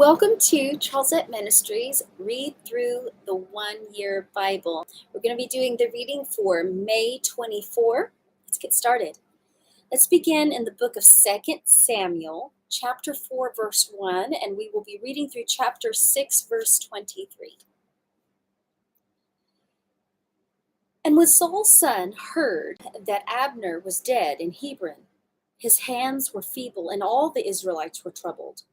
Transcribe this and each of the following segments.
Welcome to Charlesette Ministries, Read Through the One-Year Bible. We're going to be doing the reading for May 24. Let's get started. Let's begin in the book of 2 Samuel, chapter 4, verse 1, and we will be reading through chapter 6, verse 23. And when Saul's son heard that Abner was dead in Hebron, his hands were feeble, and all the Israelites were troubled.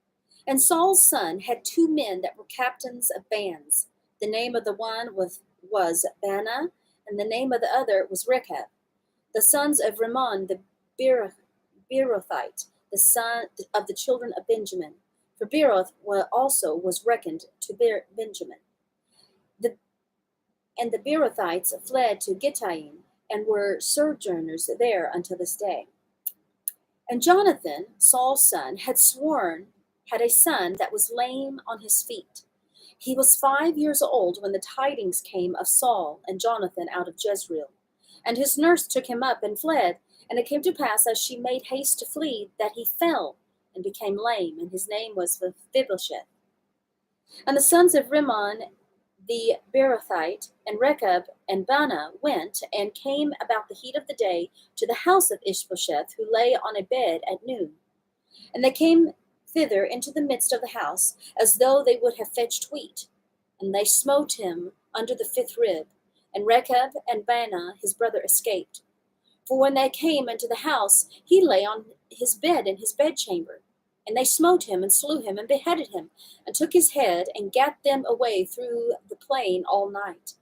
And Saul's son had two men that were captains of bands. The name of the one was Baanah, and the name of the other was Rechab, the sons of Rimmon the Beerothite, the son of the children of Benjamin. For Beeroth also was reckoned to Benjamin. And the Beerothites fled to Gittaim, and were sojourners there until this day. And Jonathan, Saul's son, had a son that was lame on his feet. He was 5 years old when the tidings came of Saul and Jonathan out of Jezreel. And his nurse took him up and fled. And it came to pass, as she made haste to flee, that he fell and became lame, and his name was Mephibosheth. And the sons of Rimmon the Beerothite, and Rechab and Baanah went and came about the heat of the day to the house of Ishbosheth, who lay on a bed at noon. And they came thither into the midst of the house, as though they would have fetched wheat. And they smote him under the fifth rib. And Rechab and Baanah his brother escaped. For when they came into the house, he lay on his bed in his bedchamber. And they smote him, and slew him, and beheaded him, and took his head, and gat them away through the plain all night.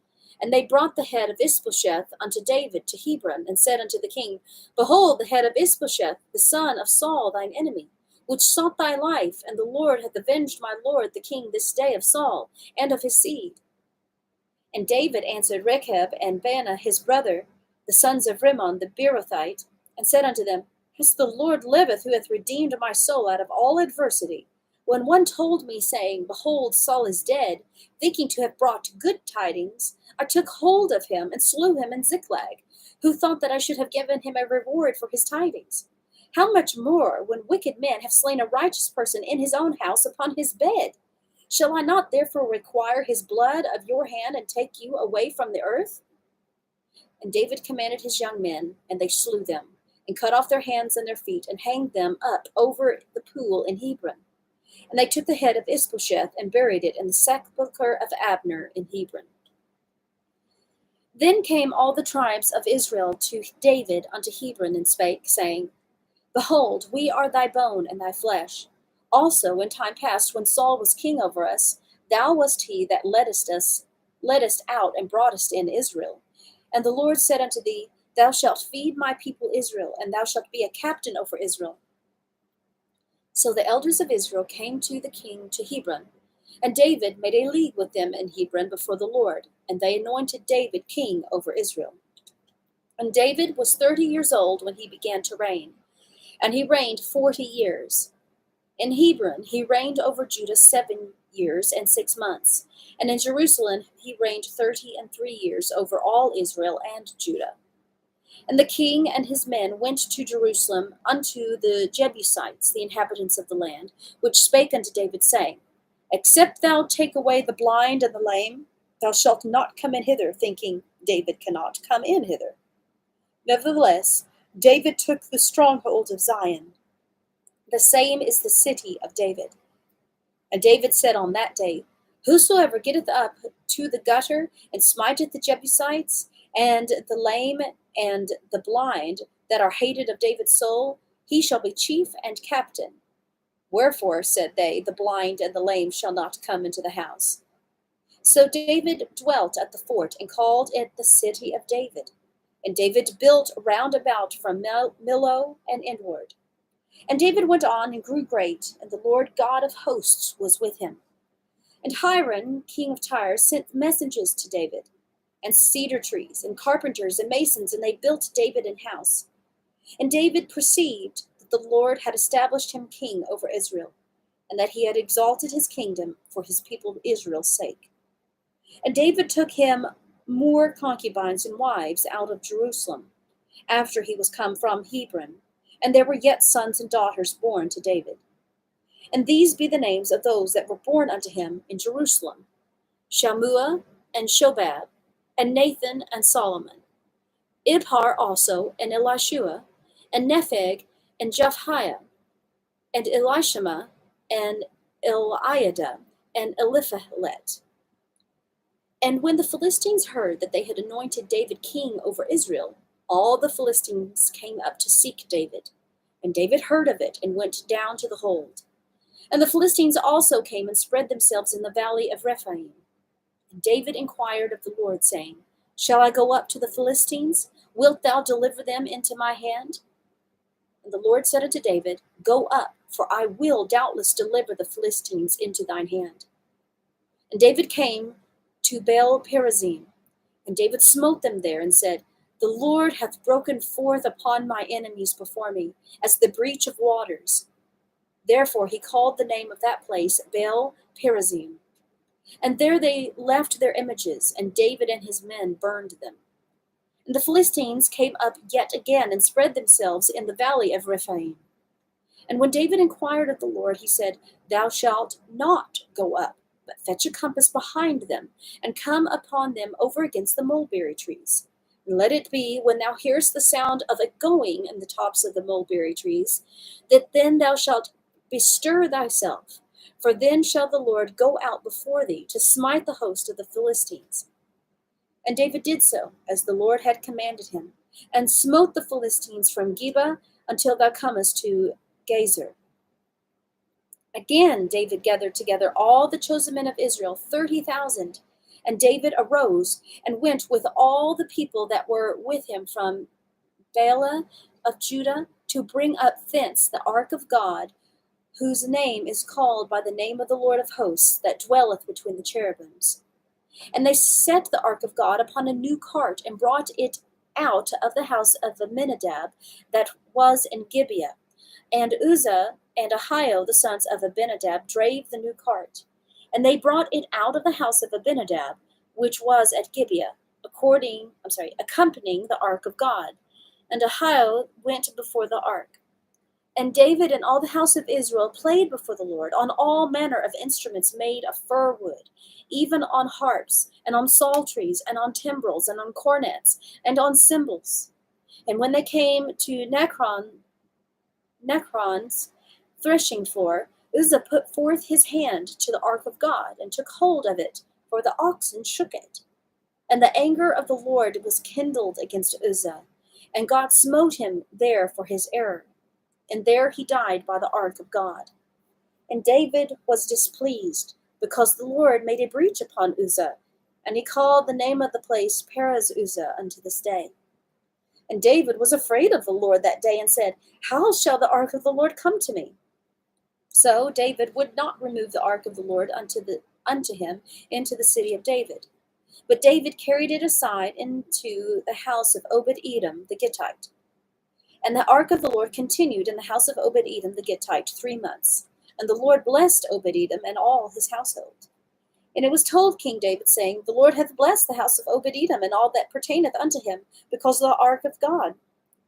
And they brought the head of Ishbosheth unto David to Hebron, and said unto the king, Behold, the head of Ishbosheth, the son of Saul thine enemy, which sought thy life, and the Lord hath avenged my lord the king this day of Saul, and of his seed. And David answered Rechab and Baanah his brother, the sons of Rimmon the Beerothite, and said unto them, As the Lord liveth, who hath redeemed my soul out of all adversity, when one told me, saying, Behold, Saul is dead, thinking to have brought good tidings, I took hold of him, and slew him in Ziklag, who thought that I should have given him a reward for his tidings. How much more, when wicked men have slain a righteous person in his own house upon his bed? Shall I not therefore require his blood of your hand, and take you away from the earth? And David commanded his young men, and they slew them, and cut off their hands and their feet, and hanged them up over the pool in Hebron. And they took the head of Ishbosheth, and buried it in the sepulchre of Abner in Hebron. Then came all the tribes of Israel to David unto Hebron, and spake, saying, Behold, we are thy bone and thy flesh. Also in time past, when Saul was king over us, thou wast he that leddest out and broughtest in Israel. And the Lord said unto thee, Thou shalt feed my people Israel, and thou shalt be a captain over Israel. So the elders of Israel came to the king to Hebron, and David made a league with them in Hebron before the Lord, and they anointed David king over Israel. And David was 30 years old when he began to reign, and he reigned 40 years. In Hebron he reigned over Judah 7 years and 6 months, and in Jerusalem he reigned 33 years over all Israel and Judah. And the king and his men went to Jerusalem unto the Jebusites, the inhabitants of the land, which spake unto David, saying, Except thou take away the blind and the lame, thou shalt not come in hither, thinking, David cannot come in hither. Nevertheless, David took the stronghold of Zion. The same is the city of David. And David said on that day, Whosoever getteth up to the gutter, and smiteth the Jebusites, and the lame and the blind that are hated of David's soul, he shall be chief and captain. Wherefore, said they, the blind and the lame shall not come into the house. So David dwelt at the fort, and called it the city of David. And David built round about from Millo and inward. And David went on and grew great, and the Lord God of hosts was with him. And Hiram, king of Tyre, sent messengers to David, and cedar trees, and carpenters, and masons, and they built David an house. And David perceived that the Lord had established him king over Israel, and that he had exalted his kingdom for his people Israel's sake. And David took him more concubines and wives out of Jerusalem, after he was come from Hebron, and there were yet sons and daughters born to David. And these be the names of those that were born unto him in Jerusalem: Shammua, and Shobab, and Nathan, and Solomon; Ibhar also, and Elishua, and Nepheg, and Jephhiah, and Elishama, and Eliada, and Eliphalet. And when the Philistines heard that they had anointed David king over Israel, all the Philistines came up to seek David. And David heard of it, and went down to the hold. And the Philistines also came and spread themselves in the valley of Rephaim. And David inquired of the Lord, saying, Shall I go up to the Philistines? Wilt thou deliver them into my hand? And the Lord said unto David, Go up, for I will doubtless deliver the Philistines into thine hand. And David came to Baal Perazim, and David smote them there, and said, The Lord hath broken forth upon my enemies before me, as the breach of waters. Therefore he called the name of that place Baal Perazim. And there they left their images, and David and his men burned them. And the Philistines came up yet again, and spread themselves in the valley of Rephaim. And when David inquired of the Lord, he said, Thou shalt not go up, but fetch a compass behind them, and come upon them over against the mulberry trees. And let it be, when thou hearest the sound of a going in the tops of the mulberry trees, that then thou shalt bestir thyself, for then shall the Lord go out before thee to smite the host of the Philistines. And David did so, as the Lord had commanded him, and smote the Philistines from Geba until thou comest to Gezer. Again David gathered together all the chosen men of Israel, 30,000. And David arose and went with all the people that were with him from Baalah of Judah to bring up thence the ark of God, whose name is called by the name of the Lord of hosts, that dwelleth between the cherubims. And they set the ark of God upon a new cart, and brought it out of the house of Abinadab that was in Gibeah. And Uzzah and Ahio, the sons of Abinadab, drave the new cart. And they brought it out of the house of Abinadab, which was at Gibeah, accompanying the ark of God. And Ahio went before the ark. And David and all the house of Israel played before the Lord on all manner of instruments made of fir wood, even on harps, and on psalteries, and on timbrels, and on cornets, and on cymbals. And when they came to Necron's threshing floor, Uzzah put forth his hand to the ark of God, and took hold of it, for the oxen shook it. And the anger of the Lord was kindled against Uzzah, and God smote him there for his error. And there he died by the ark of God. And David was displeased, because the Lord made a breach upon Uzzah, and he called the name of the place Perez Uzzah unto this day. And David was afraid of the Lord that day, and said, How shall the ark of the Lord come to me? So David would not remove the ark of the Lord unto him into the city of David. But David carried it aside into the house of Obed-Edom the Gittite. And the ark of the Lord continued in the house of Obed-Edom the Gittite 3 months. And the Lord blessed Obed-Edom and all his household. And it was told King David, saying, The Lord hath blessed the house of Obed-Edom and all that pertaineth unto him, because of the ark of God.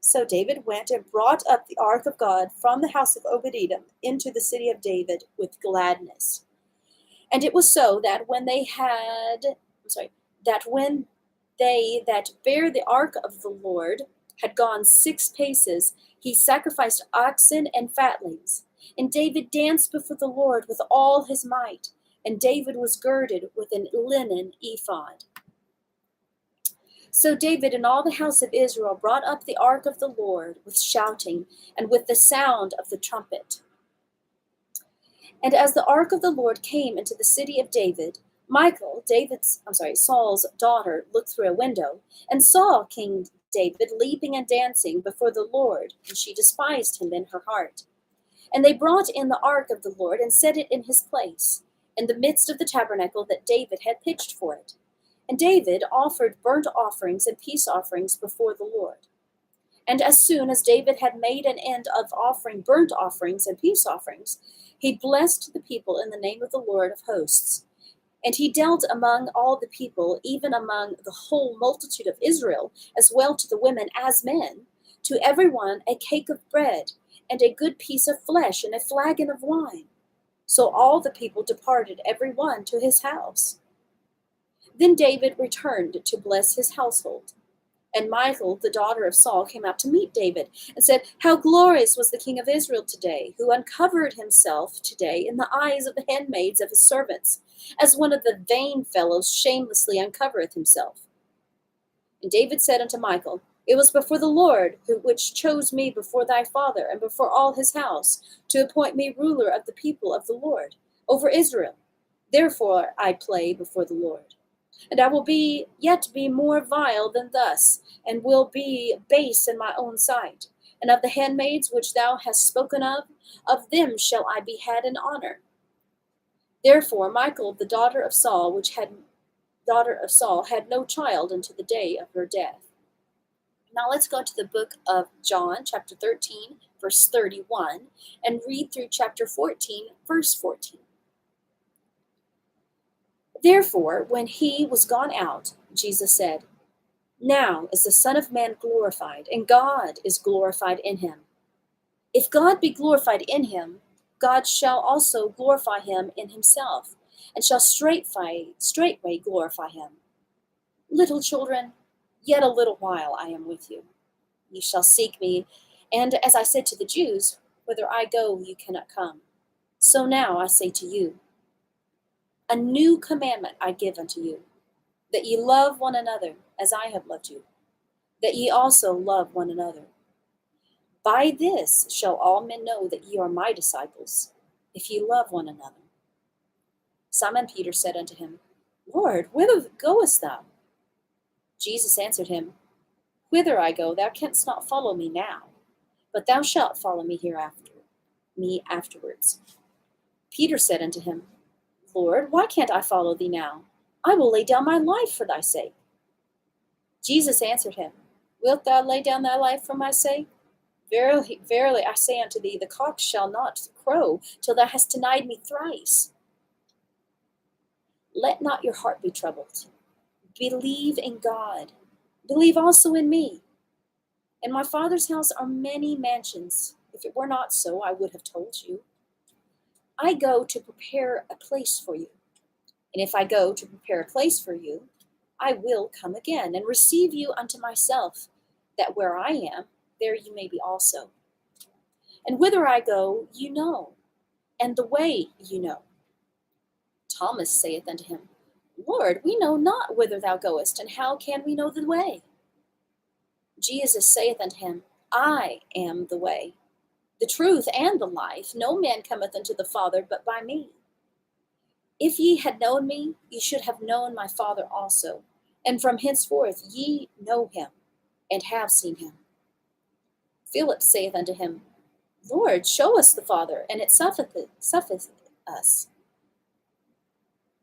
So David went and brought up the ark of God from the house of Obed-Edom into the city of David with gladness. And it was so that when they that bare the ark of the Lord had gone 6 paces, he sacrificed oxen and fatlings. And David danced before the Lord with all his might. And David was girded with a linen ephod. So David and all the house of Israel brought up the ark of the Lord with shouting and with the sound of the trumpet. And as the ark of the Lord came into the city of David, Michal, Saul's daughter, looked through a window and saw King David leaping and dancing before the Lord, and she despised him in her heart. And they brought in the ark of the Lord and set it in his place, in the midst of the tabernacle that David had pitched for it. And David offered burnt offerings and peace offerings before the Lord. And as soon as David had made an end of offering burnt offerings and peace offerings, he blessed the people in the name of the Lord of hosts. And he dealt among all the people, even among the whole multitude of Israel, as well to the women as men, to every one a cake of bread, and a good piece of flesh, and a flagon of wine. So all the people departed, every one to his house. Then David returned to bless his household. And Michal, the daughter of Saul, came out to meet David and said, "How glorious was the king of Israel today, who uncovered himself today in the eyes of the handmaids of his servants, as one of the vain fellows shamelessly uncovereth himself." And David said unto Michal, "It was before the Lord, which chose me before thy father and before all his house, to appoint me ruler of the people of the Lord, over Israel. Therefore I play before the Lord. And I will yet be more vile than thus, and will be base in my own sight. And of the handmaids which thou hast spoken of them shall I be had in honor." Therefore Michal, the daughter of Saul, had no child unto the day of her death. Now let's go to the book of John, chapter 13, verse 31, and read through chapter 14, verse 14. Therefore, when he was gone out, Jesus said, "Now is the Son of Man glorified, and God is glorified in him. If God be glorified in him, God shall also glorify him in himself, and shall straightway glorify him. Little children, yet a little while I am with you. Ye shall seek me, and as I said to the Jews, whither I go you cannot come. So now I say to you, a new commandment I give unto you, that ye love one another as I have loved you, that ye also love one another. By this shall all men know that ye are my disciples, if ye love one another." Simon Peter said unto him, "Lord, whither goest thou?" Jesus answered him, "Whither I go, thou canst not follow me now, but thou shalt follow me afterwards." Peter said unto him, "Lord, why can't I follow thee now? I will lay down my life for thy sake." Jesus answered him, "Wilt thou lay down thy life for my sake? Verily, verily, I say unto thee, the cock shall not crow till thou hast denied me thrice. Let not your heart be troubled. Believe in God. Believe also in me. In my Father's house are many mansions. If it were not so, I would have told you. I go to prepare a place for you. And if I go to prepare a place for you, I will come again and receive you unto myself, that where I am, there you may be also. And whither I go, you know, and the way you know." Thomas saith unto him, "Lord, we know not whither thou goest, and how can we know the way?" Jesus saith unto him, "I am the way, the truth, and the life. No man cometh unto the Father but by me. If ye had known me, ye should have known my Father also. And from henceforth ye know him, and have seen him." Philip saith unto him, "Lord, show us the Father, and it sufficeth us."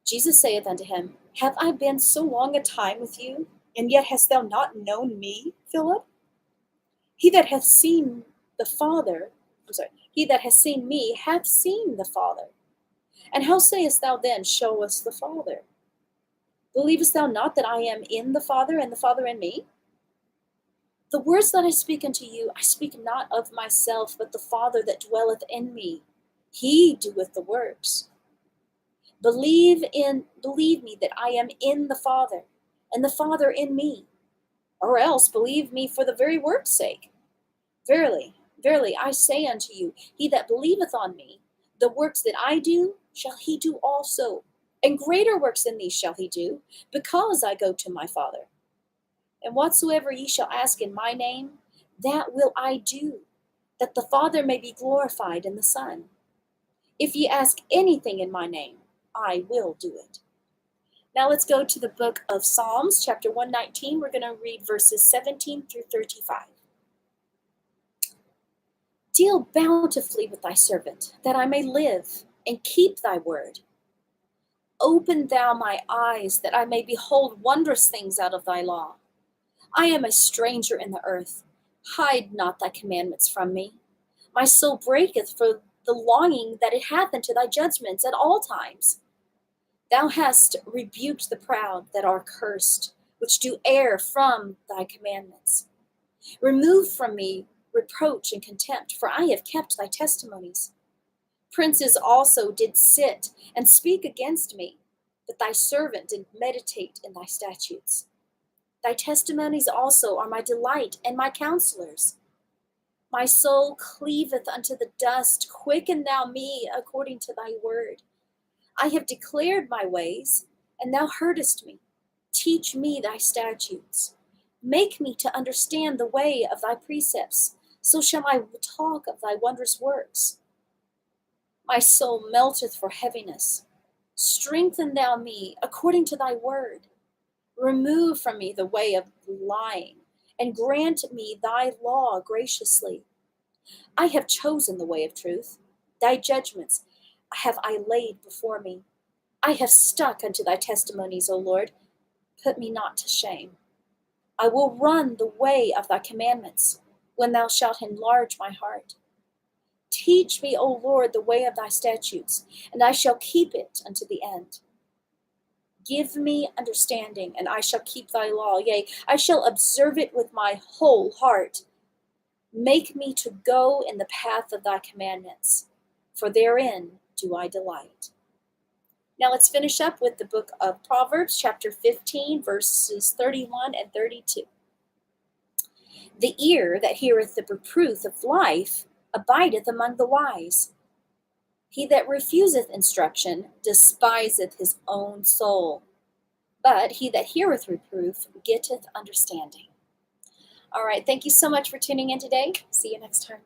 Jesus saith unto him, "Have I been so long a time with you, and yet hast thou not known me, Philip? He that hath seen me hath seen the Father. And how sayest thou then, Show us the Father? Believest thou not that I am in the Father, and the Father in me? The words that I speak unto you, I speak not of myself, but the Father that dwelleth in me. He doeth the works. Believe me that I am in the Father, and the Father in me, or else believe me for the very work's sake. Verily, verily, I say unto you, he that believeth on me, the works that I do, shall he do also, and greater works than these shall he do, because I go to my Father. And whatsoever ye shall ask in my name, that will I do, that the Father may be glorified in the Son. If ye ask anything in my name, I will do it." Now let's go to the book of Psalms, chapter 119. We're going to read verses 17 through 35. "Deal bountifully with thy servant, that I may live, and keep thy word. Open thou my eyes, that I may behold wondrous things out of thy law. I am a stranger in the earth. Hide not thy commandments from me. My soul breaketh for the longing that it hath unto thy judgments at all times. Thou hast rebuked the proud that are cursed, which do err from thy commandments. Remove from me reproach and contempt, for I have kept thy testimonies. Princes also did sit and speak against me, but thy servant did meditate in thy statutes. Thy testimonies also are my delight and my counselors. My soul cleaveth unto the dust. Quicken thou me according to thy word. I have declared my ways, and thou heardest me. Teach me thy statutes. Make me to understand the way of thy precepts. So shall I talk of thy wondrous works. My soul melteth for heaviness. Strengthen thou me according to thy word. Remove from me the way of lying, and grant me thy law graciously. I have chosen the way of truth. Thy judgments have I laid before me. I have stuck unto thy testimonies, O Lord. Put me not to shame. I will run the way of thy commandments, when thou shalt enlarge my heart. Teach me, O Lord, the way of thy statutes, and I shall keep it unto the end. Give me understanding, and I shall keep thy law. Yea, I shall observe it with my whole heart. Make me to go in the path of thy commandments, for therein do I delight. Now let's finish up with the book of Proverbs, chapter 15, verses 31 and 32. The ear that heareth the reproof of life abideth among the wise. He that refuseth instruction despiseth his own soul, but he that heareth reproof getteth understanding. All right, thank you so much for tuning in today. See you next time.